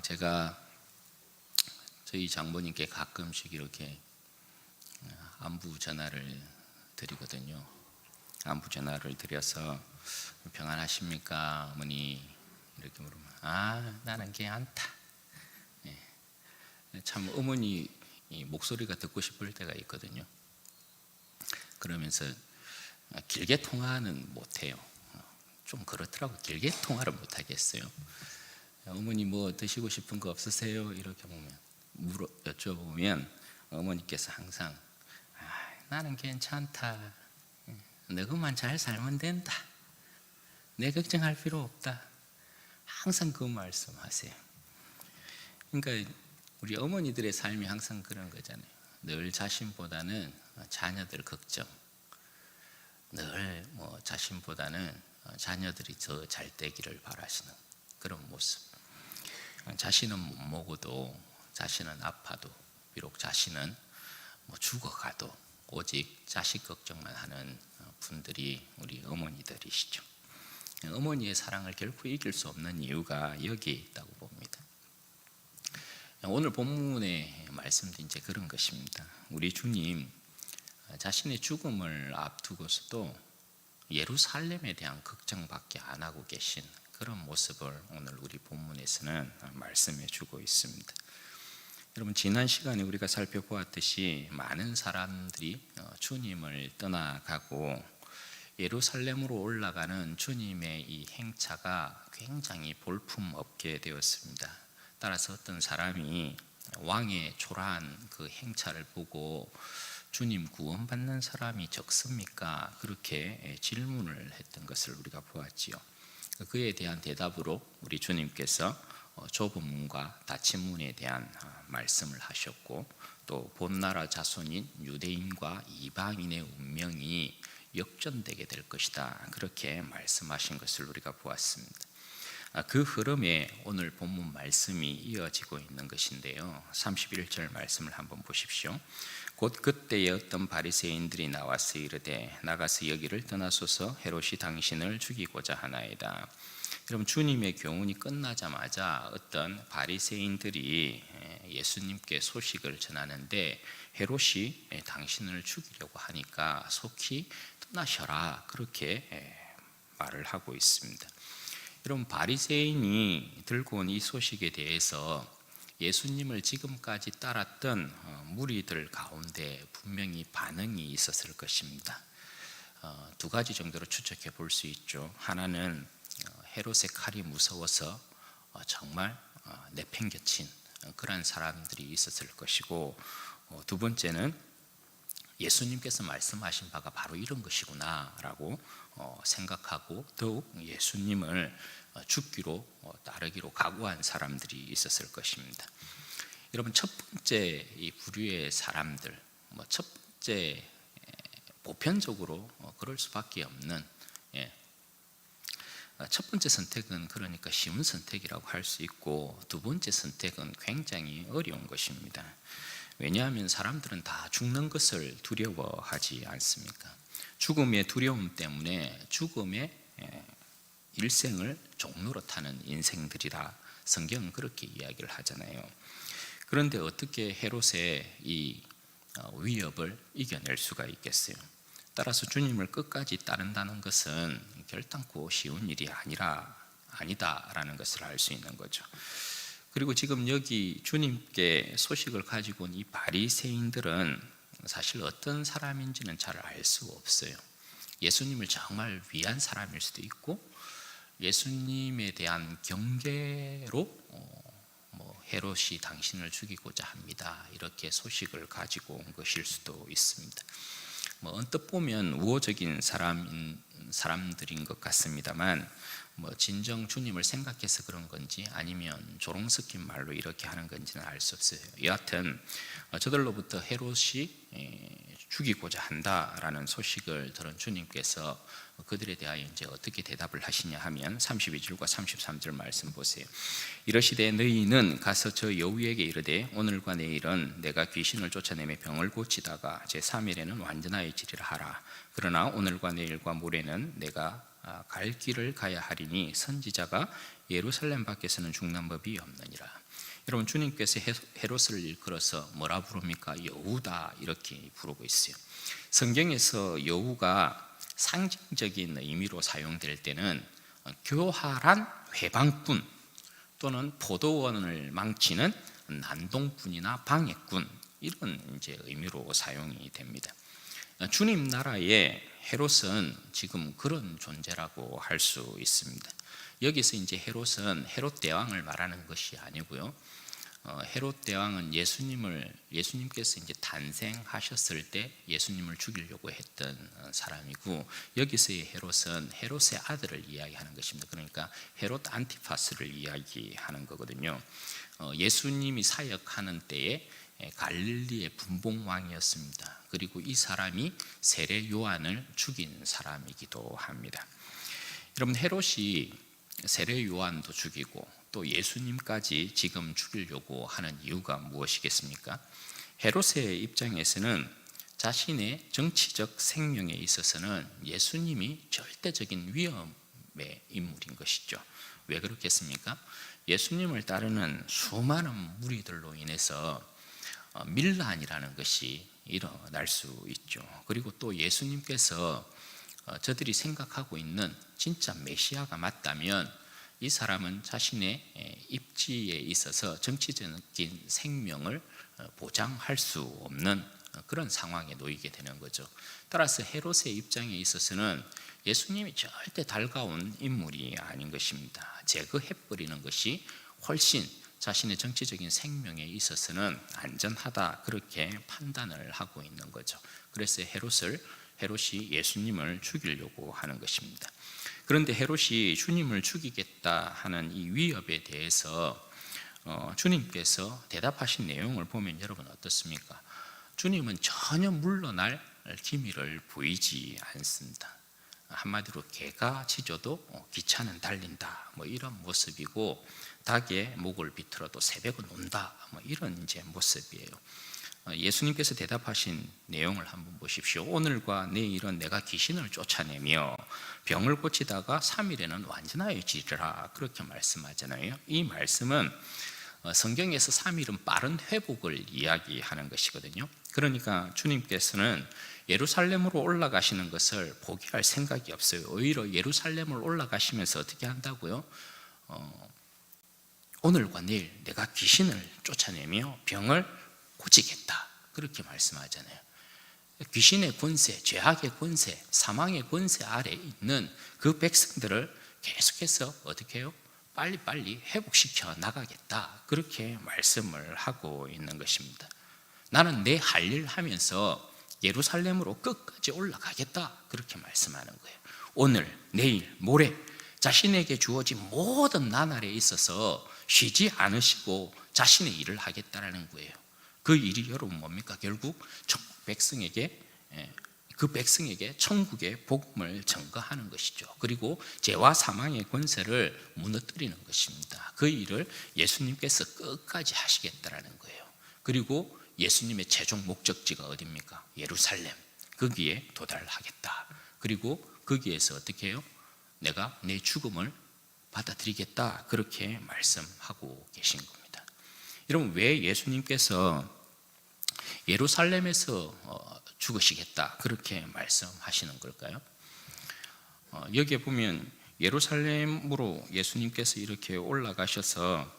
제가 저희 장모님께 가끔씩 이렇게 안부 전화를 드리거든요. 안부 전화를 드려서 평안하십니까 어머니 이렇게 물으면 나는 괜찮다. 참 어머니 목소리가 듣고 싶을 때가 있거든요. 그러면서 길게 통화는 못해요. 좀 그렇더라고. 길게 통화를 못하겠어요. 어머니 뭐 드시고 싶은 거 없으세요? 이렇게 여쭤보면 어머니께서 항상 나는 괜찮다. 너희만 잘 살면 된다. 내 걱정할 필요 없다. 항상 그 말씀하세요. 그러니까 우리 어머니들의 삶이 항상 그런 거잖아요. 늘 자신보다는 자녀들 걱정, 늘 자신보다는 자녀들이 더 잘 되기를 바라시는 그런 모습. 자신은 못 먹어도, 자신은 아파도, 비록 자신은 죽어가도 오직 자식 걱정만 하는 분들이 우리 어머니들이시죠. 어머니의 사랑을 결코 이길 수 없는 이유가 여기에 있다고 봅니다. 오늘 본문의 말씀도 이제 그런 것입니다. 우리 주님 자신의 죽음을 앞두고서도 예루살렘에 대한 걱정밖에 안 하고 계신 그런 모습을 오늘 우리 본문에서는 말씀해 주고 있습니다. 여러분, 지난 시간에 우리가 살펴보았듯이 많은 사람들이 주님을 떠나가고 예루살렘으로 올라가는 주님의 이 행차가 굉장히 볼품없게 되었습니다. 따라서 어떤 사람이 왕의 초라한 그 행차를 보고 주님 구원받는 사람이 적습니까? 그렇게 질문을 했던 것을 우리가 보았지요. 그에 대한 대답으로 우리 주님께서 좁은 문과 닫힌 문에 대한 말씀을 하셨고, 또 본나라 자손인 유대인과 이방인의 운명이 역전되게 될 것이다, 그렇게 말씀하신 것을 우리가 보았습니다. 그 흐름에 오늘 본문 말씀이 이어지고 있는 것인데요, 31절 말씀을 한번 보십시오. 곧 그때에 어떤 바리새인들이 나와서 이르되 나가서 여기를 떠나소서 헤롯이 당신을 죽이고자 하나이다. 여러분, 주님의 교훈이 끝나자마자 어떤 바리새인들이 예수님께 소식을 전하는데 헤롯이 당신을 죽이려고 하니까 속히 떠나셔라, 그렇게 말을 하고 있습니다. 여러분, 바리새인이 들고 온 이 소식에 대해서 예수님을 지금까지 따랐던 무리들 가운데 분명히 반응이 있었을 것입니다. 두 가지 정도로 추측해 볼 수 있죠. 하나는 헤롯의 칼이 무서워서 정말 내팽겨친 그런 사람들이 있었을 것이고, 두 번째는 예수님께서 말씀하신 바가 바로 이런 것이구나 라고 생각하고 더욱 예수님을 죽기로 따르기로 각오한 사람들이 있었을 것입니다. 여러분, 첫 번째 이 부류의 사람들, 첫 번째 보편적으로 그럴 수밖에 없는 첫 번째 선택은 그러니까 쉬운 선택이라고 할 수 있고, 두 번째 선택은 굉장히 어려운 것입니다. 왜냐하면 사람들은 다 죽는 것을 두려워하지 않습니까? 죽음의 두려움 때문에 죽음의 일생을 종로로 타는 인생들이라 성경은 그렇게 이야기를 하잖아요. 그런데 어떻게 헤롯의 이 위협을 이겨낼 수가 있겠어요? 따라서 주님을 끝까지 따른다는 것은 결단코 쉬운 일이 아니다라는 것을 알 수 있는 거죠. 그리고 지금 여기 주님께 소식을 가지고 온 이 바리새인들은 사실 어떤 사람인지는 잘 알 수가 없어요. 예수님을 정말 위한 사람일 수도 있고, 예수님에 대한 경계로 헤롯이 당신을 죽이고자 합니다, 이렇게 소식을 가지고 온 것일 수도 있습니다. 언뜻 보면 우호적인 사람들인 것 같습니다만, 진정 주님을 생각해서 그런 건지 아니면 조롱 섞인 말로 이렇게 하는 건지는 알 수 없어요. 여하튼 저들로부터 헤롯이 죽이고자 한다라는 소식을 들은 주님께서 그들에 대하여 이제 어떻게 대답을 하시냐 하면 32절과 33절 말씀 보세요. 이러시되 너희는 가서 저 여우에게 이르되 오늘과 내일은 내가 귀신을 쫓아내며 병을 고치다가 제 3일에는 완전하여지리라 하라. 그러나 오늘과 내일과 모레는 내가 갈 길을 가야 하리니 선지자가 예루살렘 밖에서는 죽는 법이 없느니라. 여러분, 주님께서 헤롯을 일컬어서 뭐라 부릅니까? 여우다 이렇게 부르고 있어요. 성경에서 여우가 상징적인 의미로 사용될 때는 교활한 회방꾼 또는 포도원을 망치는 난동꾼이나 방해꾼, 이런 이제 의미로 사용이 됩니다. 주님 나라의 헤롯은 지금 그런 존재라고 할 수 있습니다. 여기서 이제 헤롯은 헤롯 대왕을 말하는 것이 아니고요. 헤롯 대왕은 예수님께서 이제 탄생하셨을 때 예수님을 죽이려고 했던 사람이고, 여기서의 헤롯은 헤롯의 아들을 이야기하는 것입니다. 그러니까 헤롯 안티파스를 이야기하는 거거든요. 예수님이 사역하는 때에 갈릴리의 분봉왕이었습니다. 그리고 이 사람이 세례 요한을 죽인 사람이기도 합니다. 여러분, 헤롯이 세례 요한도 죽이고 또 예수님까지 지금 죽이려고 하는 이유가 무엇이겠습니까? 헤롯의 입장에서는 자신의 정치적 생명에 있어서는 예수님이 절대적인 위험의 인물인 것이죠. 왜 그렇겠습니까? 예수님을 따르는 수많은 무리들로 인해서 밀란이라는 것이 일어날 수 있죠. 그리고 또 예수님께서 저들이 생각하고 있는 진짜 메시아가 맞다면 이 사람은 자신의 입지에 있어서 정치적인 생명을 보장할 수 없는 그런 상황에 놓이게 되는 거죠. 따라서 헤롯의 입장에 있어서는 예수님이 절대 달가운 인물이 아닌 것입니다. 제거해버리는 것이 훨씬 자신의 정치적인 생명에 있어서는 안전하다, 그렇게 판단을 하고 있는 거죠. 그래서 헤롯이 예수님을 죽이려고 하는 것입니다. 그런데 헤롯이 주님을 죽이겠다 하는 이 위협에 대해서 주님께서 대답하신 내용을 보면 여러분 어떻습니까? 주님은 전혀 물러날 기미를 보이지 않습니다. 한마디로 개가 짖어도 기차는 달린다, 뭐 이런 모습이고, 닭의 목을 비틀어도 새벽은 온다, 뭐 이런 이제 모습이에요. 예수님께서 대답하신 내용을 한번 보십시오. 오늘과 내일은 내가 귀신을 쫓아내며 병을 고치다가 3일에는 완전하여지리라, 그렇게 말씀하잖아요. 이 말씀은 성경에서 3일은 빠른 회복을 이야기하는 것이거든요. 그러니까 주님께서는 예루살렘으로 올라가시는 것을 포기할 생각이 없어요. 오히려 예루살렘을 올라가시면서 어떻게 한다고요? 오늘과 내일 내가 귀신을 쫓아내며 병을 고치겠다, 그렇게 말씀하잖아요. 귀신의 권세, 죄악의 권세, 사망의 권세 아래 있는 그 백성들을 계속해서 어떻게 해요? 빨리빨리 회복시켜 나가겠다, 그렇게 말씀을 하고 있는 것입니다. 나는 내 할 일 하면서 예루살렘으로 끝까지 올라가겠다, 그렇게 말씀하는 거예요. 오늘, 내일, 모레 자신에게 주어진 모든 나날에 있어서 쉬지 않으시고 자신의 일을 하겠다라는 거예요. 그 일이 여러분 뭡니까? 결국 그 백성에게 천국의 복음을 전가하는 것이죠. 그리고 죄와 사망의 권세를 무너뜨리는 것입니다. 그 일을 예수님께서 끝까지 하시겠다라는 거예요. 그리고 예수님의 최종 목적지가 어디입니까? 예루살렘. 거기에 도달하겠다. 그리고 거기에서 어떻게 해요? 내가 내 죽음을 받아들이겠다, 그렇게 말씀하고 계신 겁니다. 여러분, 왜 예수님께서 예루살렘에서 죽으시겠다, 그렇게 말씀하시는 걸까요? 여기에 보면 예루살렘으로 예수님께서 이렇게 올라가셔서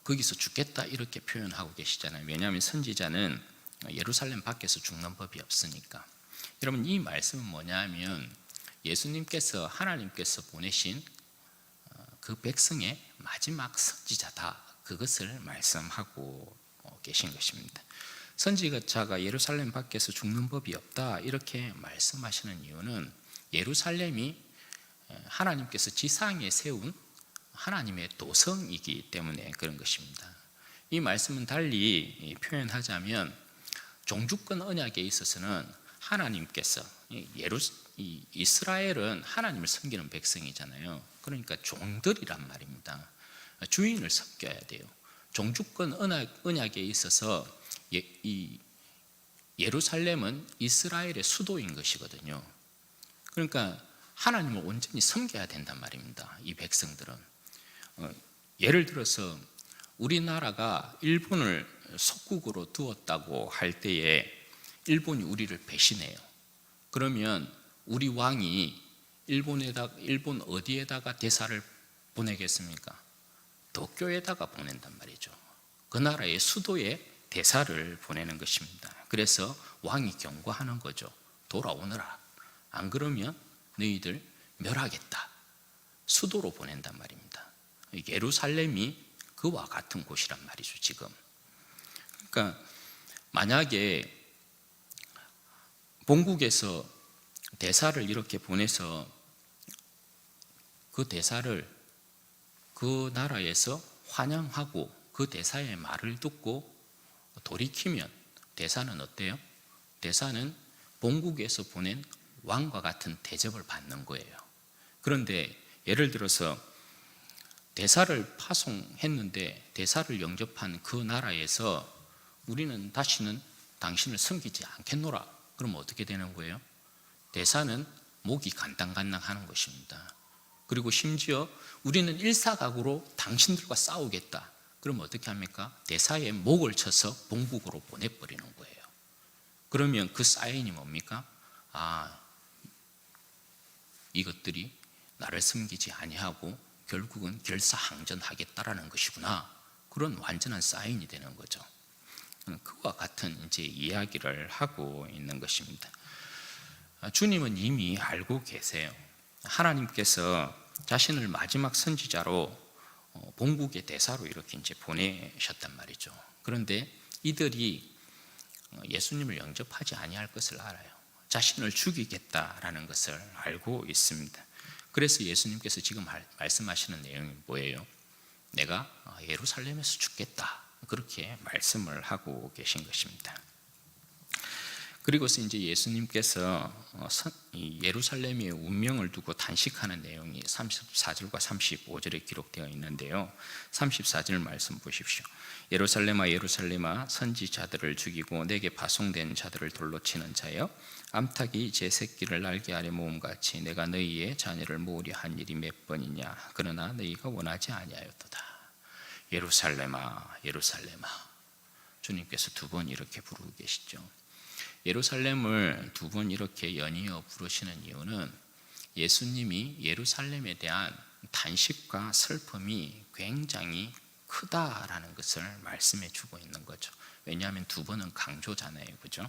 거기서 죽겠다, 이렇게 표현하고 계시잖아요. 왜냐하면 선지자는 예루살렘 밖에서 죽는 법이 없으니까. 여러분, 이 말씀은 뭐냐면 예수님께서, 하나님께서 보내신 그 백성의 마지막 선지자다, 그것을 말씀하고 계신 것입니다. 선지자가 예루살렘 밖에서 죽는 법이 없다, 이렇게 말씀하시는 이유는 예루살렘이 하나님께서 지상에 세운 하나님의 도성이기 때문에 그런 것입니다. 이 말씀은 달리 표현하자면 종주권 언약에 있어서는 하나님께서 이스라엘은 하나님을 섬기는 백성이잖아요. 그러니까 종들이란 말입니다. 주인을 섬겨야 돼요. 종주권 언약에 있어서 이 예루살렘은 이스라엘의 수도인 것이거든요. 그러니까 하나님을 온전히 섬겨야 된단 말입니다. 이 백성들은 예를 들어서 우리나라가 일본을 속국으로 두었다고 할 때에 일본이 우리를 배신해요. 그러면 우리 왕이 일본 어디에다가 대사를 보내겠습니까? 도쿄에다가 보낸단 말이죠. 그 나라의 수도에 대사를 보내는 것입니다. 그래서 왕이 경고하는 거죠. 돌아오너라. 안 그러면 너희들 멸하겠다. 수도로 보낸단 말입니다. 예루살렘이 그와 같은 곳이란 말이죠, 지금. 그러니까 만약에 본국에서 대사를 이렇게 보내서 그 대사를 그 나라에서 환영하고 그 대사의 말을 듣고 돌이키면 대사는 어때요? 대사는 본국에서 보낸 왕과 같은 대접을 받는 거예요. 그런데 예를 들어서 대사를 파송했는데 대사를 영접한 그 나라에서 우리는 다시는 당신을 섬기지 않겠노라. 그럼 어떻게 되는 거예요? 대사는 목이 간당간당하는 것입니다. 그리고 심지어 우리는 일사각오로 당신들과 싸우겠다. 그럼 어떻게 합니까? 대사의 목을 쳐서 본국으로 보내버리는 거예요. 그러면 그 사인이 뭡니까? 이것들이 나를 섬기지 아니하고 결국은 결사항전하겠다라는 것이구나. 그런 완전한 사인이 되는 거죠. 그와 같은 이제 이야기를 하고 있는 것입니다. 주님은 이미 알고 계세요. 하나님께서 자신을 마지막 선지자로 본국의 대사로 이렇게 이제 보내셨단 말이죠. 그런데 이들이 예수님을 영접하지 아니할 것을 알아요. 자신을 죽이겠다라는 것을 알고 있습니다. 그래서 예수님께서 지금 말씀하시는 내용이 뭐예요? 내가 예루살렘에서 죽겠다. 그렇게 말씀을 하고 계신 것입니다. 그리고서 이제 예수님께서 예루살렘의 운명을 두고 단식하는 내용이 34절과 35절에 기록되어 있는데요. 34절 말씀 보십시오. 예루살렘아 예루살렘아 선지자들을 죽이고 내게 파송된 자들을 돌로 치는 자여, 암탉이 제 새끼를 날개 아래 모음같이 내가 너희의 자녀를 모으려 한 일이 몇 번이냐. 그러나 너희가 원하지 아니하였도다. 예루살렘아 예루살렘아. 주님께서 두 번 이렇게 부르고 계시죠. 예루살렘을 두 번 이렇게 연이어 부르시는 이유는 예수님이 예루살렘에 대한 단식과 슬픔이 굉장히 크다라는 것을 말씀해 주고 있는 거죠. 왜냐하면 두 번은 강조잖아요, 그죠?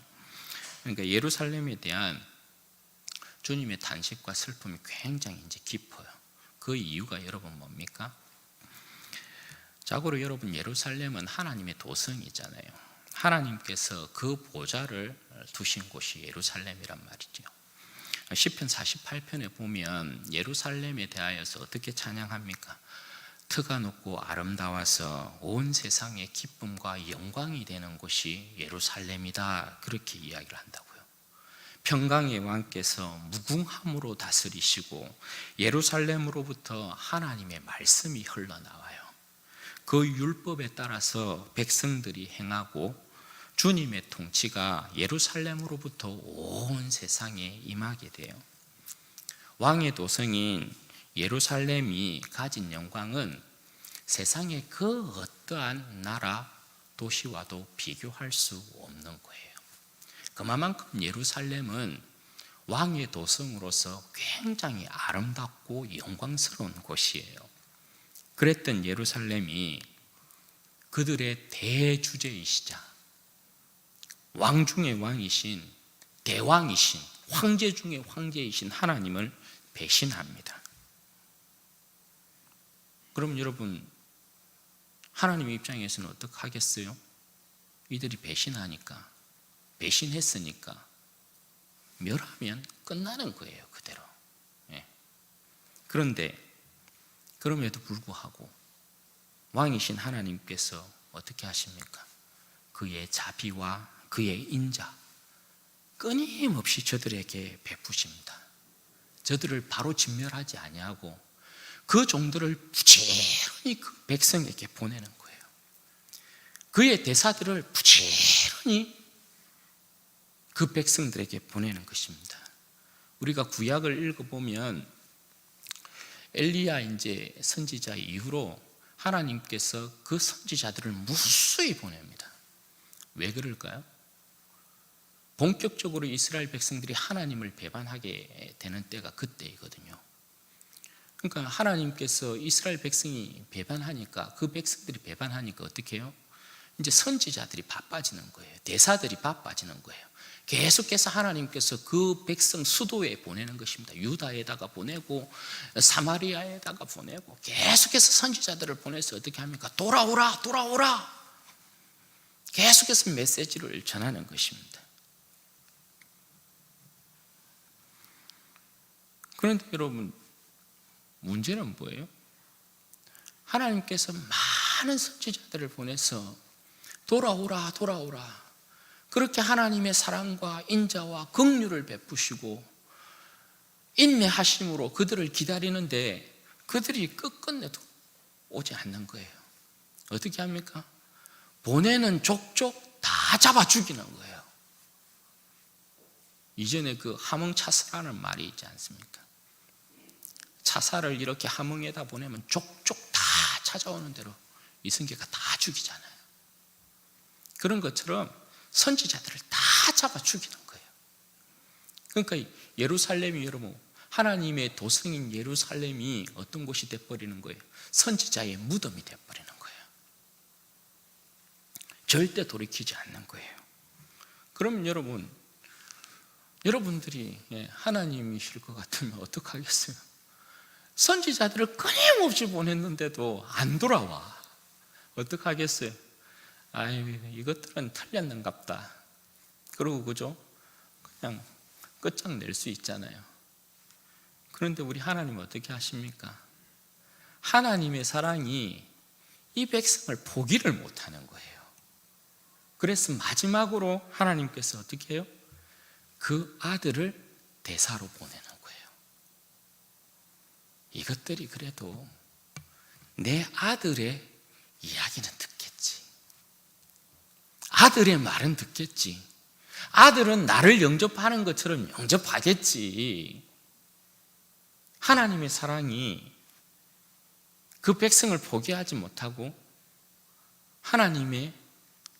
그러니까 예루살렘에 대한 주님의 단식과 슬픔이 굉장히 이제 깊어요. 그 이유가 여러분 뭡니까? 자고로 여러분, 예루살렘은 하나님의 도성이잖아요. 하나님께서 그 보좌를 두신 곳이 예루살렘이란 말이죠. 시편 48편에 보면 예루살렘에 대하여서 어떻게 찬양합니까? 터가 높고 아름다워서 온 세상의 기쁨과 영광이 되는 곳이 예루살렘이다. 그렇게 이야기를 한다고요. 평강의 왕께서 무궁함으로 다스리시고 예루살렘으로부터 하나님의 말씀이 흘러나와요. 그 율법에 따라서 백성들이 행하고 주님의 통치가 예루살렘으로부터 온 세상에 임하게 돼요. 왕의 도성인 예루살렘이 가진 영광은 세상의 그 어떠한 나라, 도시와도 비교할 수 없는 거예요. 그만큼 예루살렘은 왕의 도성으로서 굉장히 아름답고 영광스러운 곳이에요. 그랬던 예루살렘이 그들의 대주제이시자 왕 중의 왕이신 대왕이신 황제 중의 황제이신 하나님을 배신합니다. 그럼 여러분, 하나님의 입장에서는 어떻게 하겠어요? 이들이 배신했으니까 멸하면 끝나는 거예요, 그대로. 그런데 그럼에도 불구하고 왕이신 하나님께서 어떻게 하십니까? 그의 자비와 그의 인자 끊임없이 저들에게 베푸십니다. 저들을 바로 진멸하지 아니하고 그 종들을 부지런히 그 백성에게 보내는 거예요. 그의 대사들을 부지런히 그 백성들에게 보내는 것입니다. 우리가 구약을 읽어보면 엘리야 이제 선지자 이후로 하나님께서 그 선지자들을 무수히 보냅니다. 왜 그럴까요? 본격적으로 이스라엘 백성들이 하나님을 배반하게 되는 때가 그때이거든요. 그러니까 하나님께서 이스라엘 백성이 배반하니까, 그 백성들이 배반하니까 어떻게 해요? 이제 선지자들이 바빠지는 거예요. 대사들이 바빠지는 거예요. 계속해서 하나님께서 그 백성 수도에 보내는 것입니다. 유다에다가 보내고 사마리아에다가 보내고 계속해서 선지자들을 보내서 어떻게 합니까? 돌아오라, 돌아오라. 계속해서 메시지를 전하는 것입니다. 그런데 여러분, 문제는 뭐예요? 하나님께서 많은 선지자들을 보내서 돌아오라, 돌아오라. 그렇게 하나님의 사랑과 인자와 긍휼을 베푸시고 인내하심으로 그들을 기다리는데 그들이 끝끝내도 오지 않는 거예요. 어떻게 합니까? 보내는 족족 다 잡아 죽이는 거예요. 이전에 그 함흥차사라는 말이 있지 않습니까? 차사를 이렇게 함흥에다 보내면 족족 다 찾아오는 대로 이성계가 다 죽이잖아요. 그런 것처럼 선지자들을 다 잡아 죽이는 거예요. 그러니까 예루살렘이, 여러분, 하나님의 도성인 예루살렘이 어떤 곳이 돼버리는 거예요? 선지자의 무덤이 돼버리는 거예요. 절대 돌이키지 않는 거예요. 그럼 여러분들이 하나님이실 것 같으면 어떡하겠어요? 선지자들을 끊임없이 보냈는데도 안 돌아와. 어떡하겠어요? 아유, 이것들은 틀렸는갑다. 그러고 그죠? 그냥 끝장낼 수 있잖아요. 그런데 우리 하나님은 어떻게 하십니까? 하나님의 사랑이 이 백성을 포기를 못하는 거예요. 그래서 마지막으로 하나님께서 어떻게 해요? 그 아들을 대사로 보내는 거예요. 이것들이 그래도 내 아들의 이야기는 듣겠지, 아들의 말은 듣겠지, 아들은 나를 영접하는 것처럼 영접하겠지. 하나님의 사랑이 그 백성을 포기하지 못하고 하나님의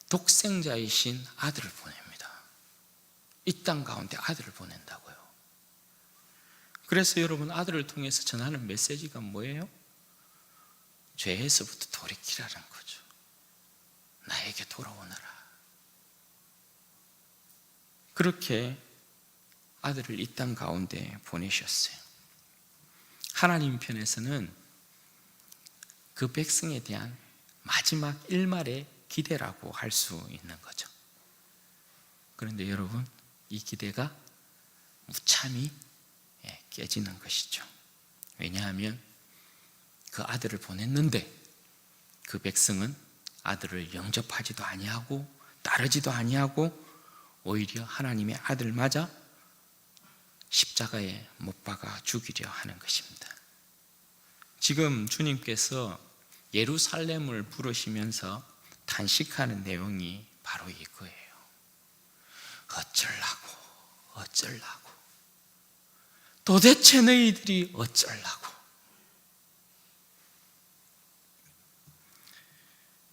독생자이신 아들을 보냅니다. 이 땅 가운데 아들을 보낸다고요. 그래서 여러분, 아들을 통해서 전하는 메시지가 뭐예요? 죄에서부터 돌이키라는 거죠. 나에게 돌아오너라. 그렇게 아들을 이 땅 가운데 보내셨어요. 하나님 편에서는 그 백성에 대한 마지막 일말의 기대라고 할 수 있는 거죠. 그런데 여러분, 이 기대가 무참히 깨지는 것이죠. 왜냐하면 그 아들을 보냈는데 그 백성은 아들을 영접하지도 아니하고 따르지도 아니하고 오히려 하나님의 아들 맞아 십자가에 못 박아 죽이려 하는 것입니다. 지금 주님께서 예루살렘을 부르시면서 탄식하는 내용이 바로 이거예요. 어쩌려고 도대체 너희들이 어쩌려고.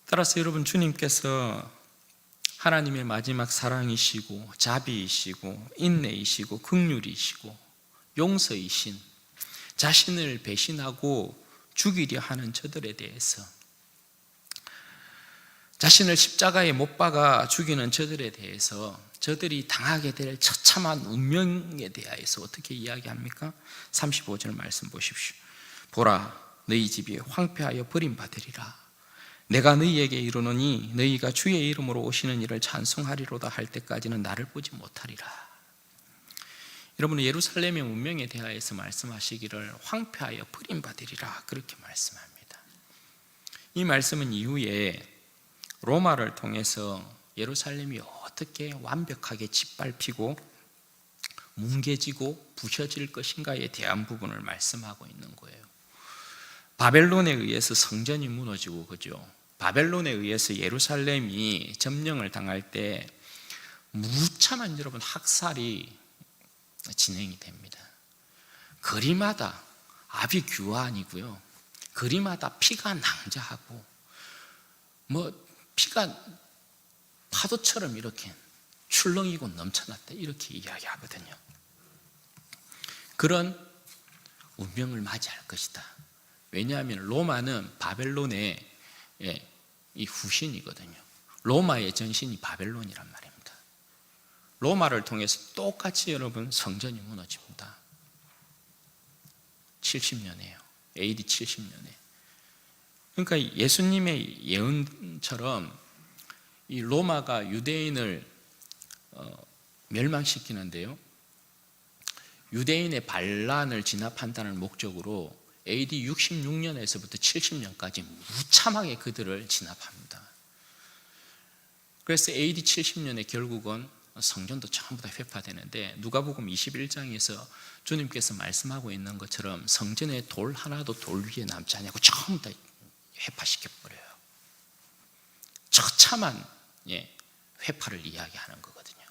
따라서 여러분, 주님께서 하나님의 마지막 사랑이시고 자비이시고 인내이시고 긍휼이시고 용서이신, 자신을 배신하고 죽이려 하는 저들에 대해서, 자신을 십자가에 못 박아 죽이는 저들에 대해서, 저들이 당하게 될 처참한 운명에 대하여서 어떻게 이야기합니까? 35절 말씀 보십시오. 보라, 너희 집이 황폐하여 버림받으리라. 내가 너희에게 이르노니 너희가 주의 이름으로 오시는 이를 찬송하리로다 할 때까지는 나를 보지 못하리라. 여러분, 예루살렘의 운명에 대하여서 말씀하시기를 황폐하여 버림받으리라, 그렇게 말씀합니다. 이 말씀은 이후에 로마를 통해서 예루살렘이 어떻게 완벽하게 짓밟히고 뭉개지고 부셔질 것인가에 대한 부분을 말씀하고 있는 거예요. 바벨론에 의해서 성전이 무너지고, 그죠? 바벨론에 의해서 예루살렘이 점령을 당할 때 무참한, 여러분, 학살이 진행이 됩니다. 거리마다 아비규환이고요. 거리마다 피가 낭자하고 피가 파도처럼 이렇게 출렁이고 넘쳐났다 이렇게 이야기하거든요. 그런 운명을 맞이할 것이다. 왜냐하면 로마는 바벨론의 이 후신이거든요. 로마의 전신이 바벨론이란 말입니다. 로마를 통해서 똑같이 여러분 성전이 무너집니다. 70년이에요. AD 70년에. 그러니까 예수님의 예언처럼 이 로마가 유대인을 멸망시키는데요. 유대인의 반란을 진압한다는 목적으로 AD 66년에서부터 70년까지 무참하게 그들을 진압합니다. 그래서 AD 70년에 결국은 성전도 전부 다 회파되는데 누가복음 21장에서 주님께서 말씀하고 있는 것처럼 성전에 돌 하나도 돌 위에 남지 않냐고 전부 다 회파시켜버려요. 처참한 회파를 이야기하는 거거든요.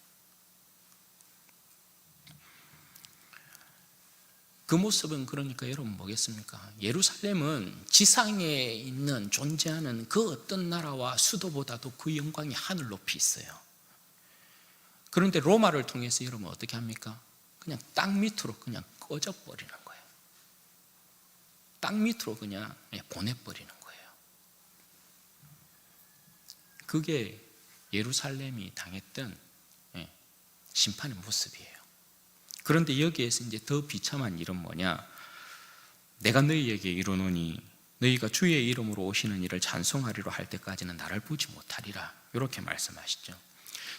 그 모습은 그러니까 여러분 뭐겠습니까? 예루살렘은 지상에 있는 존재하는 그 어떤 나라와 수도보다도 그 영광이 하늘 높이 있어요. 그런데 로마를 통해서 여러분 어떻게 합니까? 그냥 땅 밑으로 그냥 꺼져버리는 거예요. 땅 밑으로 그냥 보내버리는 거예요. 그게 예루살렘이 당했던 심판의 모습이에요. 그런데 여기에서 이제 더 비참한 일은 뭐냐? 내가 너희에게 이르노니 너희가 주의 이름으로 오시는 이를 찬송하리로 할 때까지는 나를 보지 못하리라. 이렇게 말씀하시죠.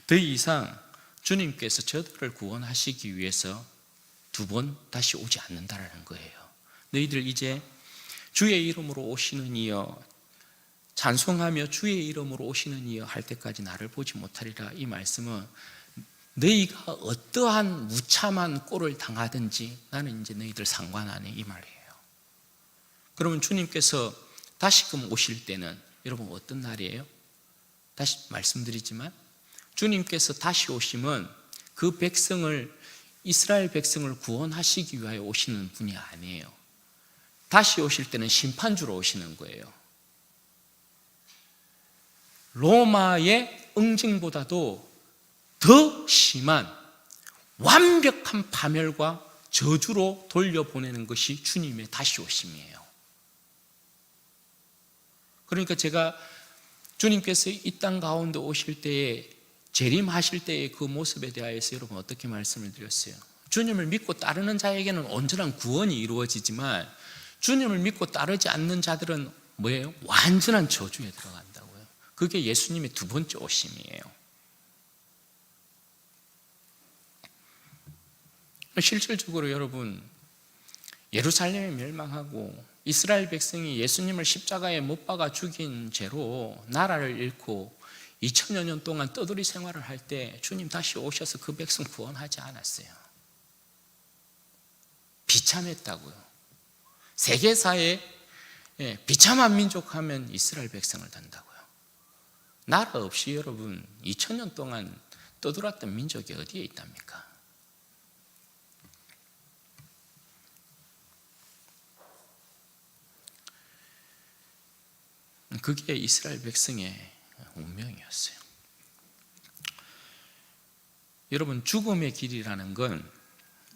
더 이상 주님께서 저들을 구원하시기 위해서 두 번 다시 오지 않는다라는 거예요. 너희들 이제 주의 이름으로 오시는 이여 찬송하며 주의 이름으로 오시는 이여 할 때까지 나를 보지 못하리라. 이 말씀은 너희가 어떠한 무참한 꼴을 당하든지 나는 이제 너희들 상관 안 해 이 말이에요. 그러면 주님께서 다시금 오실 때는 여러분 어떤 날이에요? 다시 말씀드리지만 주님께서 다시 오시면 그 백성을 이스라엘 백성을 구원하시기 위하여 오시는 분이 아니에요. 다시 오실 때는 심판주로 오시는 거예요. 로마의 응징보다도 더 심한 완벽한 파멸과 저주로 돌려보내는 것이 주님의 다시 오심이에요. 그러니까 제가 주님께서 이 땅 가운데 오실 때에 재림하실 때의 그 모습에 대하여서 여러분 어떻게 말씀을 드렸어요? 주님을 믿고 따르는 자에게는 온전한 구원이 이루어지지만 주님을 믿고 따르지 않는 자들은 뭐예요? 완전한 저주에 들어간다고요. 그게 예수님의 두 번째 오심이에요. 실질적으로 여러분 예루살렘이 멸망하고 이스라엘 백성이 예수님을 십자가에 못 박아 죽인 죄로 나라를 잃고 2000여 년 동안 떠돌이 생활을 할 때 주님 다시 오셔서 그 백성 구원하지 않았어요. 비참했다고요. 세계사에 비참한 민족 하면 이스라엘 백성을 단다고요. 나라 없이 여러분 2000년 동안 떠돌았던 민족이 어디에 있답니까? 그게 이스라엘 백성의 운명이었어요. 여러분 죽음의 길이라는 건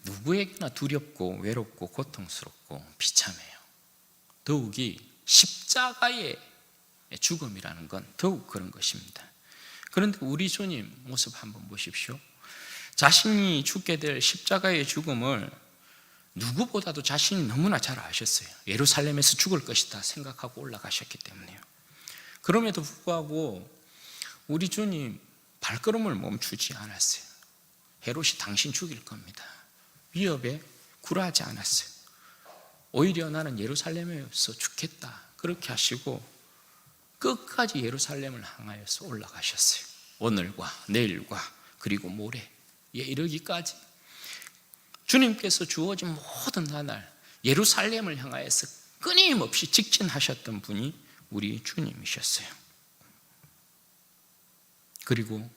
누구에게나 두렵고 외롭고 고통스럽고 비참해요. 더욱이 십자가의 죽음이라는 건 더욱 그런 것입니다. 그런데 우리 주님 모습 한번 보십시오. 자신이 죽게 될 십자가의 죽음을 누구보다도 자신이 너무나 잘 아셨어요. 예루살렘에서 죽을 것이다 생각하고 올라가셨기 때문에요. 그럼에도 불구하고 우리 주님 발걸음을 멈추지 않았어요. 헤롯이 당신 죽일 겁니다. 위협에 굴하지 않았어요. 오히려 나는 예루살렘에서 죽겠다 그렇게 하시고 끝까지 예루살렘을 향하여서 올라가셨어요. 오늘과 내일과 그리고 모레에 이르기까지 주님께서 주어진 모든 나날 예루살렘을 향하여서 끊임없이 직진하셨던 분이 우리 주님이셨어요. 그리고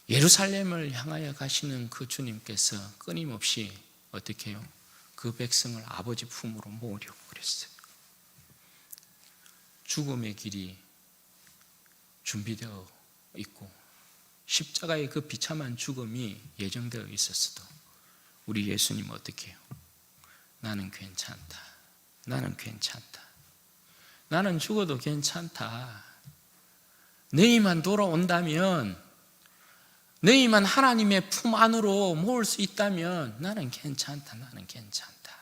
예루살렘을 향하여 가시는 그 주님께서 끊임없이 어떻게 해요? 그 백성을 아버지 품으로 모으려고 그랬어요. 죽음의 길이 준비되어 있고 십자가의 그 비참한 죽음이 예정되어 있었어도 우리 예수님은 어떻게 해요? 나는 괜찮다. 나는 괜찮다. 나는 죽어도 괜찮다. 너희만 돌아온다면, 너희만 하나님의 품 안으로 모을 수 있다면 나는 괜찮다. 나는 괜찮다.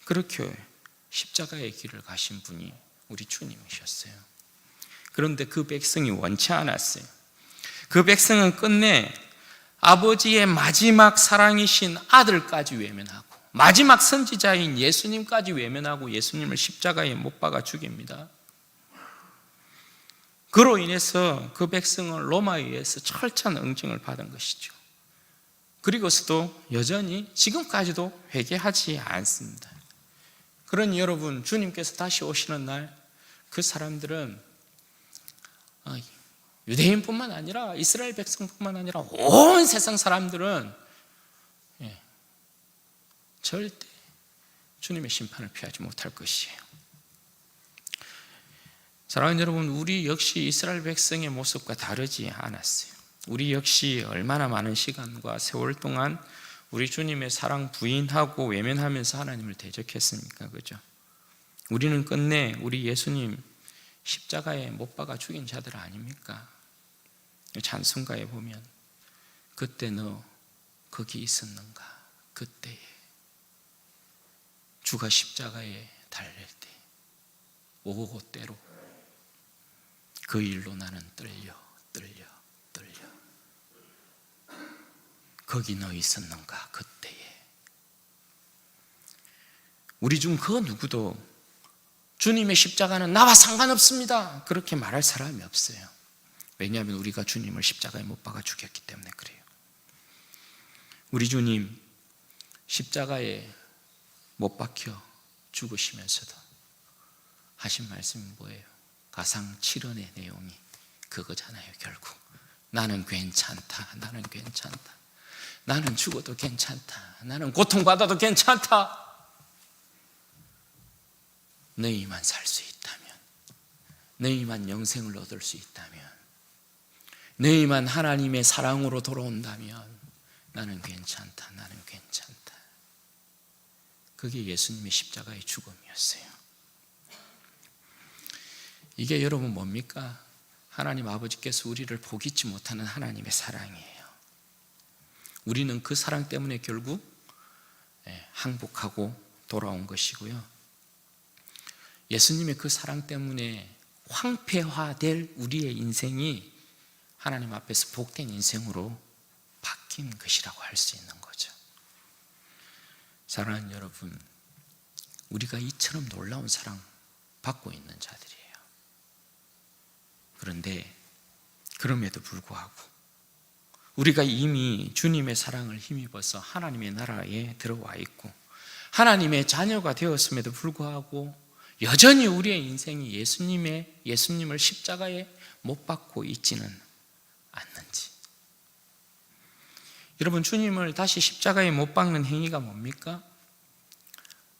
그렇게 십자가의 길을 가신 분이 우리 주님이셨어요. 그런데 그 백성이 원치 않았어요. 그 백성은 끝내 아버지의 마지막 사랑이신 아들까지 외면하고 마지막 선지자인 예수님까지 외면하고 예수님을 십자가에 못 박아 죽입니다. 그로 인해서 그 백성은 로마에 의해서 철저한 응징을 받은 것이죠. 그리고서도 여전히 지금까지도 회개하지 않습니다. 그러니 여러분, 주님께서 다시 오시는 날 그 사람들은 유대인뿐만 아니라 이스라엘 백성뿐만 아니라 온 세상 사람들은 절대 주님의 심판을 피하지 못할 것이에요. 사랑하는 여러분, 우리 역시 이스라엘 백성의 모습과 다르지 않았어요. 우리 역시 얼마나 많은 시간과 세월 동안 우리 주님의 사랑 부인하고 외면하면서 하나님을 대적했습니까? 그죠? 우리는 끝내 우리 예수님 십자가에 못 박아 죽인 자들 아닙니까? 찬송가에 보면 그때 너 거기 있었는가? 그때에 주가 십자가에 달릴 때 오고 때로 그 일로 나는 떨려 거기 너 있었는가? 그때에. 우리 중 그 누구도 주님의 십자가는 나와 상관없습니다 그렇게 말할 사람이 없어요. 왜냐하면 우리가 주님을 십자가에 못 박아 죽였기 때문에 그래요. 우리 주님 십자가에 못 박혀 죽으시면서도 하신 말씀이 뭐예요? 가상 7원의 내용이 그거잖아요. 결국 나는 괜찮다. 나는 괜찮다. 나는 죽어도 괜찮다. 나는 고통받아도 괜찮다. 너희만 살 수 있다면, 너희만 영생을 얻을 수 있다면, 너희만 하나님의 사랑으로 돌아온다면 나는 괜찮다. 나는 괜찮다. 그게 예수님의 십자가의 죽음이었어요. 이게 여러분 뭡니까? 하나님 아버지께서 우리를 포기치 못하는 하나님의 사랑이에요. 우리는 그 사랑 때문에 결국 항복하고 돌아온 것이고요. 예수님의 그 사랑 때문에 황폐화될 우리의 인생이 하나님 앞에서 복된 인생으로 바뀐 것이라고 할 수 있는 거죠. 사랑하는 여러분, 우리가 이처럼 놀라운 사랑 받고 있는 자들이에요. 그런데 그럼에도 불구하고 우리가 이미 주님의 사랑을 힘입어서 하나님의 나라에 들어와 있고 하나님의 자녀가 되었음에도 불구하고 여전히 우리의 인생이 예수님을 십자가에 못 박고 있지는 않는지. 여러분, 주님을 다시 십자가에 못 박는 행위가 뭡니까?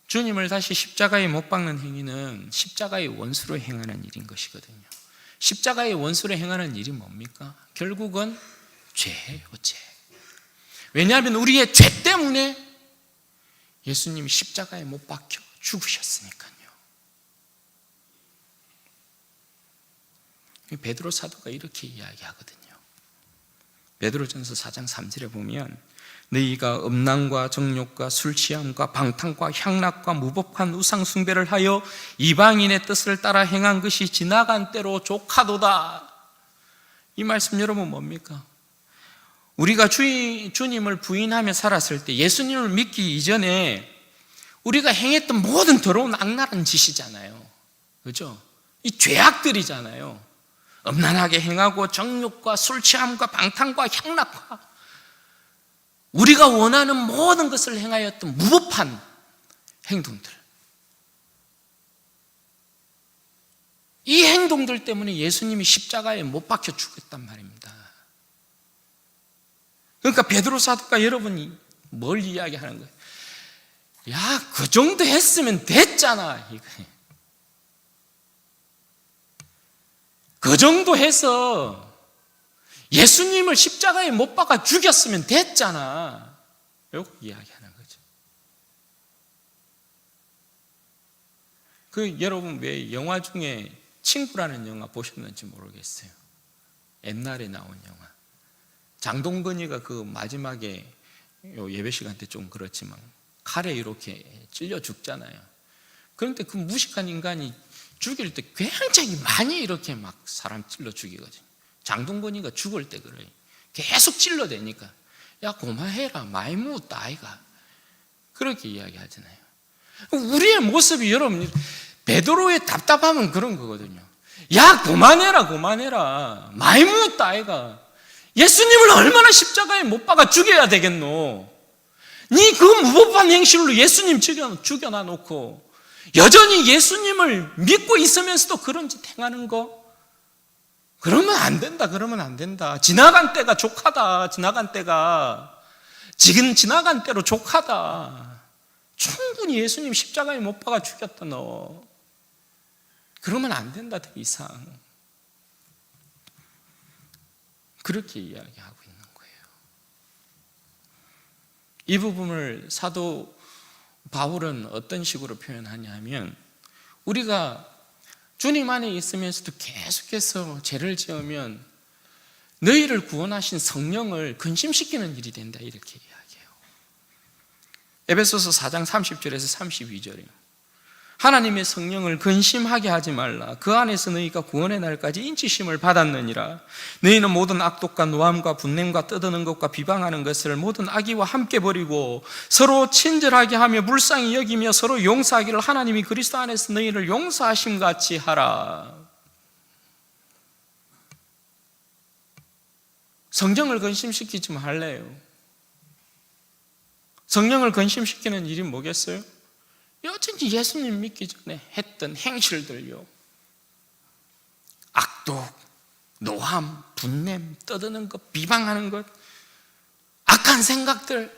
주님을 다시 십자가에 못 박는 행위는 십자가의 원수로 행하는 일인 것이거든요. 십자가의 원수로 행하는 일이 뭡니까? 결국은 죄예요, 죄. 왜냐하면 우리의 죄 때문에 예수님이 십자가에 못 박혀 죽으셨으니까요. 베드로 사도가 이렇게 이야기하거든요. 베드로전서 4장 3절에 보면 너희가 음란과 정욕과 술 취함과 방탕과 향락과 무법한 우상 숭배를 하여 이방인의 뜻을 따라 행한 것이 지나간 때로 족하도다. 이 말씀 여러분 뭡니까? 우리가 주님을 부인하며 살았을 때, 예수님을 믿기 이전에 우리가 행했던 모든 더러운 악랄한 짓이잖아요. 그렇죠? 이 죄악들이잖아요. 음란하게 행하고 정욕과 술 취함과 방탕과 향락과 우리가 원하는 모든 것을 행하였던 무법한 행동들, 이 행동들 때문에 예수님이 십자가에 못 박혀 죽었단 말입니다. 그러니까 베드로 사도가 여러분이 뭘 이야기하는 거예요? 야, 그 정도 했으면 됐잖아. 그 정도 해서 예수님을 십자가에 못 박아 죽였으면 됐잖아. 이거 이야기하는 거죠. 여러분 왜 영화 중에 친구라는 영화 보셨는지 모르겠어요. 옛날에 나온 영화. 장동건이가 그 마지막에 예배 시간 때 좀 그렇지만 칼에 이렇게 찔려 죽잖아요. 그런데 그 무식한 인간이 죽일 때 굉장히 많이 이렇게 막 사람 찔러 죽이거든요. 장동건이가 죽을 때 그래요. 계속 찔러대니까 야, 그만해라, 많이 묻었다 아이가, 그렇게 이야기하잖아요. 우리의 모습이 여러분 베드로의 답답함은 그런 거거든요. 야, 그만해라, 많이 묻었다 아이가, 예수님을 얼마나 십자가에 못 박아 죽여야 되겠노? 니 그 무법한 행실로 예수님 죽여놔 놓고 여전히 예수님을 믿고 있으면서도 그런 짓 행하는 거, 그러면 안 된다. 지나간 때가 족하다. 지금 지나간 때로 족하다. 충분히 예수님 십자가에 못 박아 죽였다 너. 그러면 안 된다 더 이상. 그렇게 이야기하고 있는 거예요. 이 부분을 사도 바울은 어떤 식으로 표현하냐면, 우리가 주님 안에 있으면서도 계속해서 죄를 지으면 너희를 구원하신 성령을 근심시키는 일이 된다, 이렇게 이야기해요. 에베소서 4장 30절에서 32절이요. 하나님의 성령을 근심하게 하지 말라. 그 안에서 너희가 구원의 날까지 인치심을 받았느니라. 너희는 모든 악독과 노함과 분냄과 떠드는 것과 비방하는 것을 모든 악의와 함께 버리고 서로 친절하게 하며 불쌍히 여기며 서로 용서하기를 하나님이 그리스도 안에서 너희를 용서하심 같이 하라. 성령을 근심시키지 말래요. 성령을 근심시키는 일이 뭐겠어요? 여전히 예수님 믿기 전에 했던 행실들요. 악독, 노함, 분냄, 떠드는 것, 비방하는 것, 악한 생각들,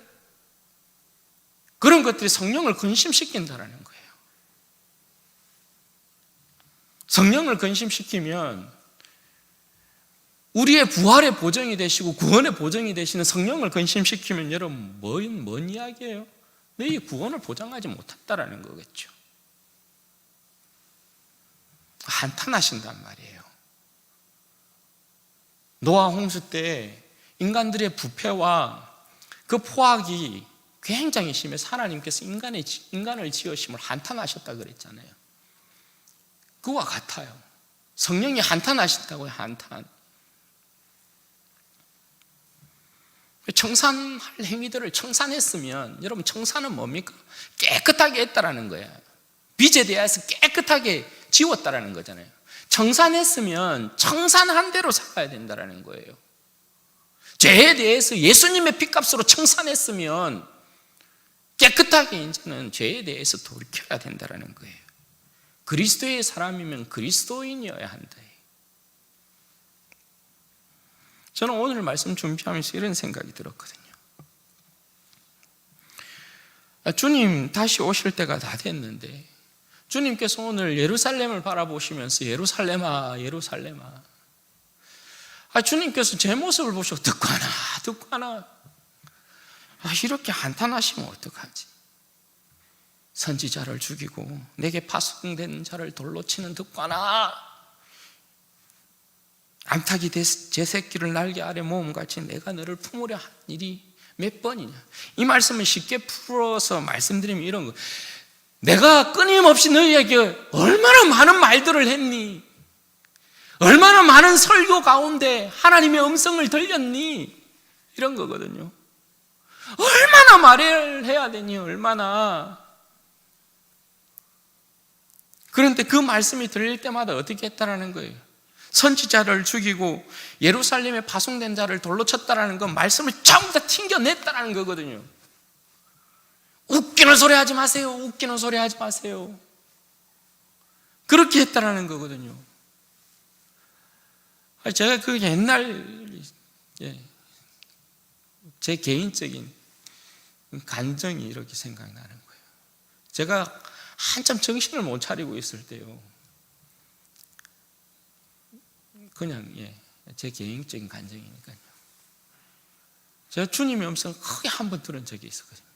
그런 것들이 성령을 근심시킨다는 거예요. 성령을 근심시키면 우리의 부활의 보정이 되시고 구원의 보정이 되시는 성령을 근심시키면 여러분 뭔 이야기예요? 너희 구원을 보장하지 못했다라는 거겠죠. 한탄하신단 말이에요. 노아 홍수 때 인간들의 부패와 그 포악이 굉장히 심해서 하나님께서 인간을 지으심을 한탄하셨다 그랬잖아요. 그와 같아요. 성령이 한탄하신다고요, 한탄. 청산할 행위들을 청산했으면, 여러분 청산은 뭡니까? 깨끗하게 했다라는 거예요. 빚에 대해서 깨끗하게 지웠다라는 거잖아요. 청산했으면 청산한 대로 살아야 된다라는 거예요. 죄에 대해서 예수님의 피값으로 청산했으면 깨끗하게 이제는 죄에 대해서 돌이켜야 된다라는 거예요. 그리스도의 사람이면 그리스도인이어야 한다. 저는 오늘 말씀 준비하면서 이런 생각이 들었거든요. 주님 다시 오실 때가 다 됐는데 주님께서 오늘 예루살렘을 바라보시면서 예루살렘아 주님께서 제 모습을 보시고 듣거나 이렇게 한탄하시면 어떡하지? 선지자를 죽이고 내게 파송된 자를 돌로 치는 듣거나 암탉이 제 새끼를 날개 아래 모음같이 내가 너를 품으려 한 일이 몇 번이냐. 이 말씀을 쉽게 풀어서 말씀드리면 이런 거, 내가 끊임없이 너희에게 얼마나 많은 말들을 했니? 얼마나 많은 설교 가운데 하나님의 음성을 들렸니? 이런 거거든요. 얼마나 말을 해야 되니, 얼마나. 그런데 그 말씀이 들릴 때마다 어떻게 했다라는 거예요? 선지자를 죽이고 예루살렘에 파송된 자를 돌로 쳤다라는 건 말씀을 전부 다 튕겨냈다라는 거거든요. 웃기는 소리 하지 마세요. 그렇게 했다라는 거거든요. 제가 그 옛날 제 개인적인 감정이 이렇게 생각나는 거예요. 제가 한참 정신을 못 차리고 있을 때요, 그냥 제 개인적인 감정이니까요, 제가 주님의 음성을 크게 한번 들은 적이 있었거든요.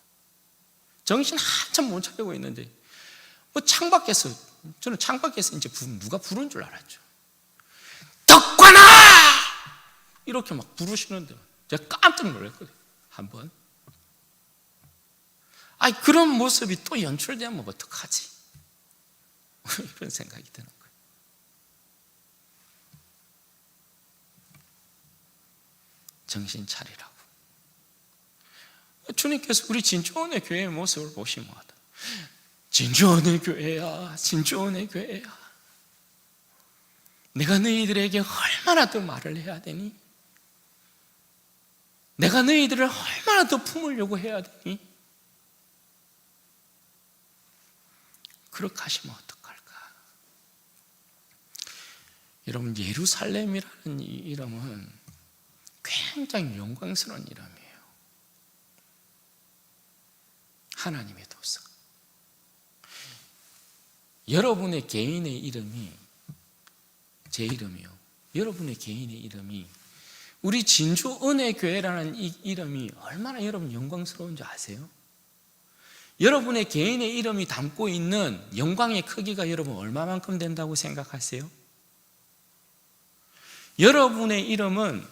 정신 한참 못 차리고 있는데 창밖에서, 저는 창밖에서 이제 누가 부른 줄 알았죠. 덕관아! 이렇게 막 부르시는데 제가 깜짝 놀랐거든요. 한번. 그런 모습이 또 연출되면 어떡하지? 이런 생각이 드는 거예요. 정신 차리라고. 주님께서 우리 진주원의 교회의 모습을 보시면 진주원의 교회야, 진주원의 교회야, 내가 너희들에게 얼마나 더 말을 해야 되니? 내가 너희들을 얼마나 더 품으려고 해야 되니? 그렇게 하시면 어떡할까? 여러분, 예루살렘이라는 이 이름은 굉장히 영광스러운 이름이에요. 하나님의 도성. 여러분의 개인의 이름이, 제 이름이요, 여러분의 개인의 이름이, 우리 진주은혜교회라는 이 이름이 얼마나 여러분 영광스러운지 아세요? 여러분의 개인의 이름이 담고 있는 영광의 크기가 여러분 얼마만큼 된다고 생각하세요? 여러분의 이름은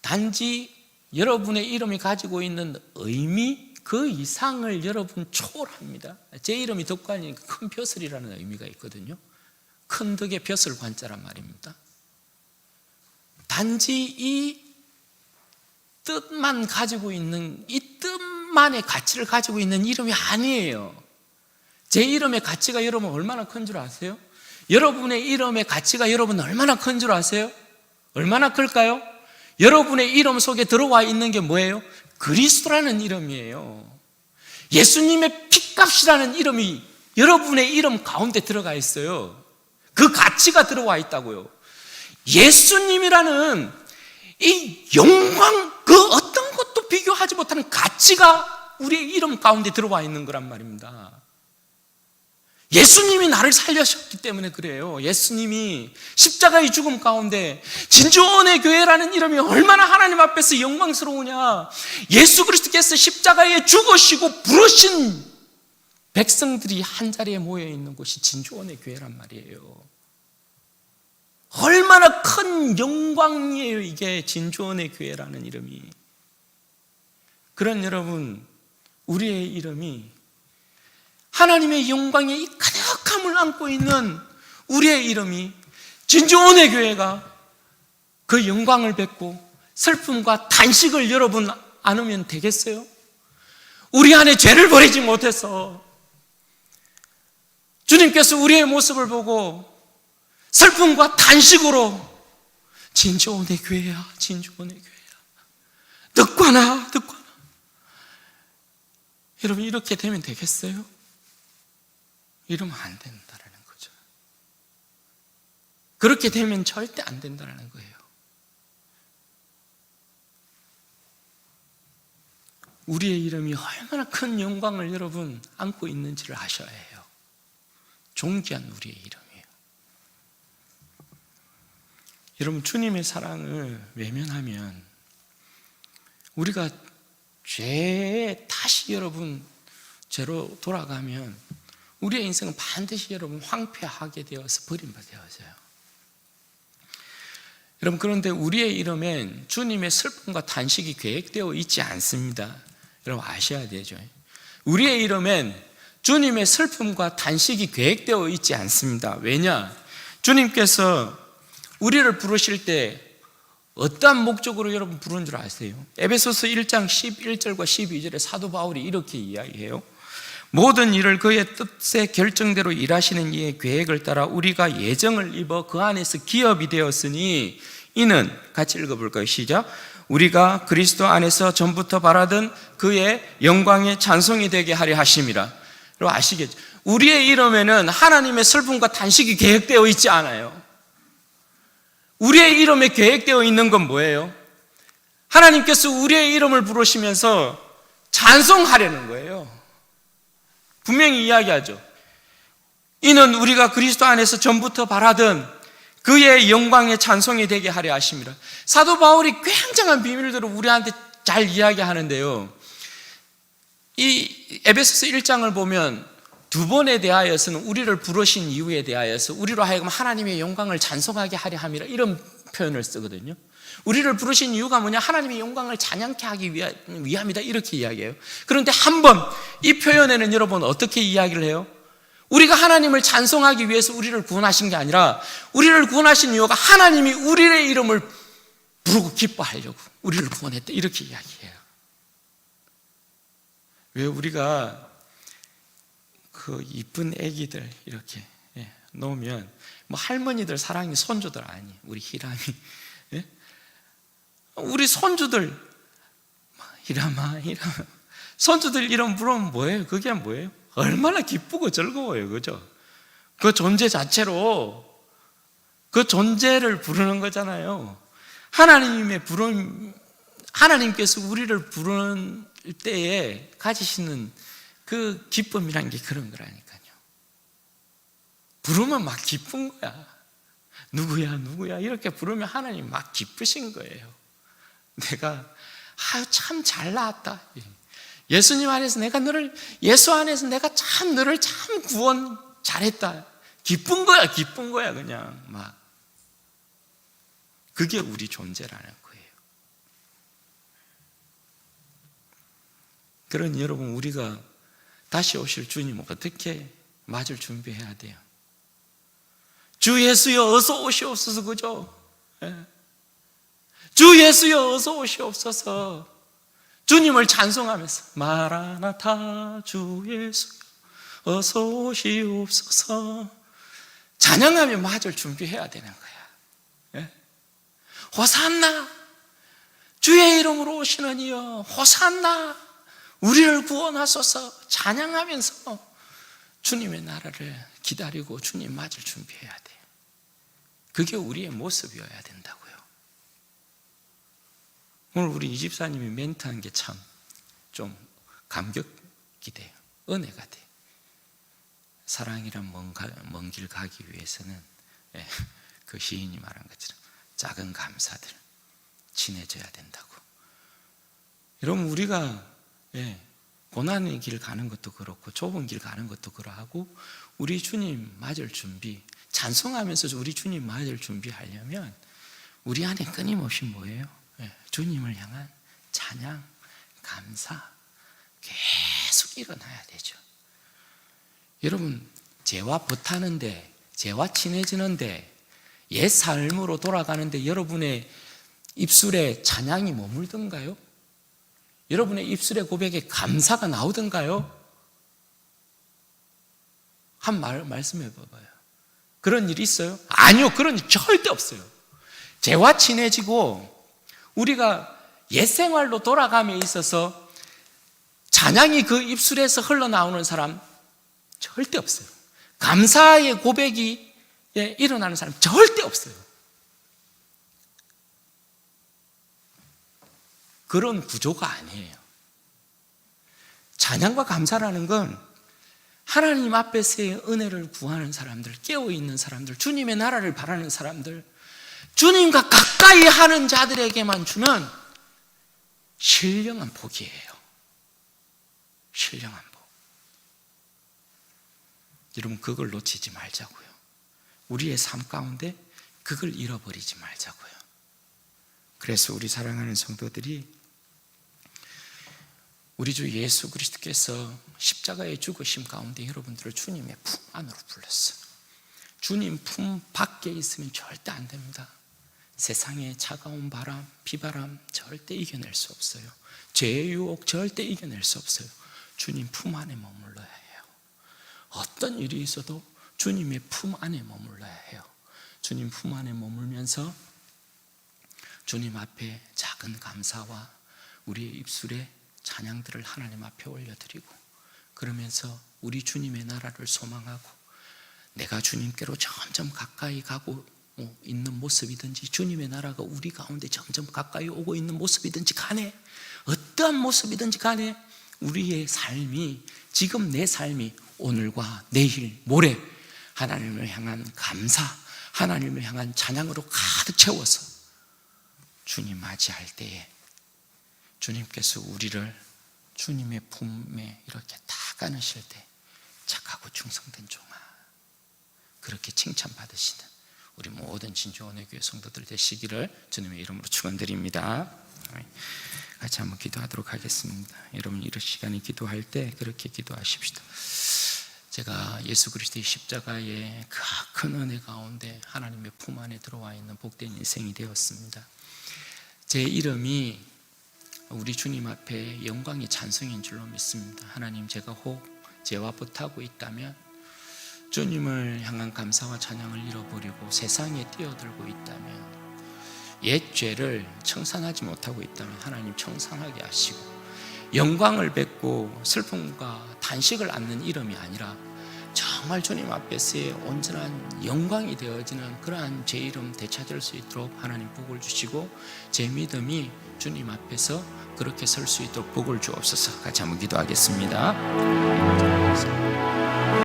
단지 여러분의 이름이 가지고 있는 의미 그 이상을 여러분 초월합니다. 제 이름이 덕관이니까 큰 벼슬이라는 의미가 있거든요. 큰 덕의 벼슬 관자란 말입니다. 단지 이 뜻만 가지고 있는, 이 뜻만의 가치를 가지고 있는 이름이 아니에요. 제 이름의 가치가 여러분 얼마나 큰 줄 아세요? 여러분의 이름의 가치가 여러분 얼마나 큰 줄 아세요? 얼마나 클까요? 여러분의 이름 속에 들어와 있는 게 뭐예요? 그리스도라는 이름이에요. 예수님의 핏값이라는 이름이 여러분의 이름 가운데 들어가 있어요. 그 가치가 들어와 있다고요. 예수님이라는 이 영광, 그 어떤 것도 비교하지 못하는 가치가 우리의 이름 가운데 들어와 있는 거란 말입니다. 예수님이 나를 살려셨기 때문에 그래요. 예수님이 십자가의 죽음 가운데, 진주원의 교회라는 이름이 얼마나 하나님 앞에서 영광스러우냐. 예수 그리스도께서 십자가에 죽으시고 부르신 백성들이 한자리에 모여 있는 곳이 진주원의 교회란 말이에요. 얼마나 큰 영광이에요, 이게 진주원의 교회라는 이름이. 그런 여러분, 우리의 이름이 하나님의 영광의 이 가득함을 안고 있는 우리의 이름이, 진주원의 교회가 그 영광을 뵙고 슬픔과 단식을 여러분 안으면 되겠어요? 우리 안에 죄를 버리지 못해서 주님께서 우리의 모습을 보고 슬픔과 단식으로 진주원의 교회야, 진주원의 교회야, 덕관아, 덕관아, 여러분 이렇게 되면 되겠어요? 이러면 안 된다라는 거죠. 그렇게 되면 절대 안 된다라는 거예요. 우리의 이름이 얼마나 큰 영광을 여러분 안고 있는지를 아셔야 해요. 존귀한 우리의 이름이에요. 여러분, 주님의 사랑을 외면하면 우리가 죄에 다시 여러분 죄로 돌아가면 우리의 인생은 반드시 여러분 황폐하게 되어서 버림받아져요. 여러분, 그런데 우리의 이름엔 주님의 슬픔과 단식이 계획되어 있지 않습니다. 여러분 아셔야 되죠. 우리의 이름엔 주님의 슬픔과 단식이 계획되어 있지 않습니다. 왜냐? 주님께서 우리를 부르실 때 어떠한 목적으로 여러분 부른 줄 아세요? 에베소서 1장 11절과 12절에 사도 바울이 이렇게 이야기해요. 모든 일을 그의 뜻의 결정대로 일하시는 이의 계획을 따라 우리가 예정을 입어 그 안에서 기업이 되었으니, 이는 같이 읽어볼까요? 시작. 우리가 그리스도 안에서 전부터 바라던 그의 영광의 찬송이 되게 하려 하심이라. 여러분 아시겠죠? 우리의 이름에는 하나님의 슬픔과 단식이 계획되어 있지 않아요. 우리의 이름에 계획되어 있는 건 뭐예요? 하나님께서 우리의 이름을 부르시면서 찬송하려는 거예요. 분명히 이야기하죠. 이는 우리가 그리스도 안에서 전부터 바라던 그의 영광의 찬송이 되게 하려 하심이라. 사도 바울이 굉장한 비밀들을 우리한테 잘 이야기하는데요, 이 에베소서 1장을 보면 두 번에 대하여서는 우리를 부르신 이유에 대하여서 우리로 하여금 하나님의 영광을 찬송하게 하려 함이라, 이런 표현을 쓰거든요. 우리를 부르신 이유가 뭐냐? 하나님의 영광을 찬양케 하기 위함이다, 이렇게 이야기해요. 그런데 한 번 이 표현에는 여러분 어떻게 이야기를 해요? 우리가 하나님을 찬송하기 위해서 우리를 구원하신 게 아니라 우리를 구원하신 이유가 하나님이 우리의 이름을 부르고 기뻐하려고 우리를 구원했다, 이렇게 이야기해요. 왜 우리가 그 이쁜 애기들 이렇게 놓으면 뭐 할머니들 사랑이 손주들 아니, 우리 희람이, 우리 손주들 희람아 손주들 이름 부르면 뭐예요? 그게 뭐예요? 얼마나 기쁘고 즐거워요, 그죠? 그 존재 자체로 그 존재를 부르는 거잖아요. 하나님께서 우리를 부르는 때에 가지시는 그 기쁨이란 게 그런 거라니까요. 부르면 막 기쁜 거야. 누구야 이렇게 부르면 하나님 막 기쁘신 거예요. 내가 참 잘 나왔다, 예수님 안에서 예수 안에서 내가 참 너를 참 구원 잘했다, 기쁜 거야 그냥 막. 그게 우리 존재라는 거예요. 그러니 여러분, 우리가 다시 오실 주님을 어떻게 맞을 준비해야 돼요? 주 예수여 어서 오시옵소서, 그죠? 주 예수여 어서 오시옵소서. 주님을 찬송하면서 마라나타 주 예수여 어서 오시옵소서 찬양하며 맞을 준비해야 되는 거야. 호산나 주의 이름으로 오시는 이여 호산나 우리를 구원하소서 찬양하면서 주님의 나라를 기다리고 주님 맞을 준비해야 돼요. 그게 우리의 모습이어야 된다고요. 오늘 우리 이 집사님이 멘트한 게 참 좀 감격이 돼요. 은혜가 돼요. 사랑이란 먼 길 가기 위해서는 그 시인이 말한 것처럼 작은 감사들 친해져야 된다고. 여러분, 우리가 고난의 길 가는 것도 그렇고 좁은 길 가는 것도 그러하고 우리 주님 맞을 준비, 찬송하면서 우리 주님 맞을 준비하려면 우리 안에 끊임없이 뭐예요? 주님을 향한 찬양, 감사 계속 일어나야 되죠. 여러분, 죄와 버타는데, 죄와 친해지는데, 옛 삶으로 돌아가는데 여러분의 입술에 찬양이 머물던가요? 여러분의 입술의 고백에 감사가 나오던가요? 한 말씀해 봐봐요. 그런 일이 있어요? 아니요, 그런 일 절대 없어요. 죄와 친해지고 우리가 옛 생활로 감에 있어서 찬양이 그 입술에서 흘러나오는 사람 절대 없어요. 감사의 고백이 일어나는 사람 절대 없어요. 그런 구조가 아니에요. 찬양과 감사라는 건 하나님 앞에서의 은혜를 구하는 사람들, 깨어있는 사람들, 주님의 나라를 바라는 사람들, 주님과 가까이 하는 자들에게만 주는 신령한 복이에요. 신령한 복. 여러분, 그걸 놓치지 말자고요. 우리의 삶 가운데 그걸 잃어버리지 말자고요. 그래서 우리 사랑하는 성도들이 우리 주 예수 그리스도께서 십자가의 죽으심 가운데 여러분들을 주님의 품 안으로 불렀어요. 주님 품 밖에 있으면 절대 안 됩니다. 세상의 차가운 바람, 비바람 절대 이겨낼 수 없어요. 죄의 유혹 절대 이겨낼 수 없어요. 주님 품 안에 머물러야 해요. 어떤 일이 있어도 주님의 품 안에 머물러야 해요. 주님 품 안에 머물면서 주님 앞에 작은 감사와 우리의 입술에 찬양들을 하나님 앞에 올려드리고, 그러면서 우리 주님의 나라를 소망하고 내가 주님께로 점점 가까이 가고 있는 모습이든지 주님의 나라가 우리 가운데 점점 가까이 오고 있는 모습이든지 간에 어떠한 모습이든지 간에 우리의 삶이 지금 내 삶이 오늘과 내일 모레 하나님을 향한 감사, 하나님을 향한 찬양으로 가득 채워서 주님 맞이할 때에 주님께서 우리를 주님의 품에 이렇게 딱 안으실 때 착하고 충성된 종아, 그렇게 칭찬받으시는 우리 모든 진주원의 교회 성도들 되시기를 주님의 이름으로 축원드립니다. 같이 한번 기도하도록 하겠습니다. 여러분 이런 시간에 기도할 때 그렇게 기도하십시다. 제가 예수 그리스도의 십자가의 그 큰 은혜 가운데 하나님의 품 안에 들어와 있는 복된 인생이 되었습니다. 제 이름이 우리 주님 앞에 영광의 찬송인 줄로 믿습니다. 하나님, 제가 혹 죄와 붙하고 있다면, 주님을 향한 감사와 찬양을 잃어버리고 세상에 뛰어들고 있다면, 옛 죄를 청산하지 못하고 있다면 하나님 청산하게 하시고, 영광을 뵙고 슬픔과 단식을 안는 이름이 아니라 정말 주님 앞에서의 온전한 영광이 되어지는 그러한 제 이름 되찾을 수 있도록 하나님 복을 주시고, 제 믿음이 주님 앞에서 그렇게 설 수 있도록 복을 주옵소서. 같이 한번 기도하겠습니다.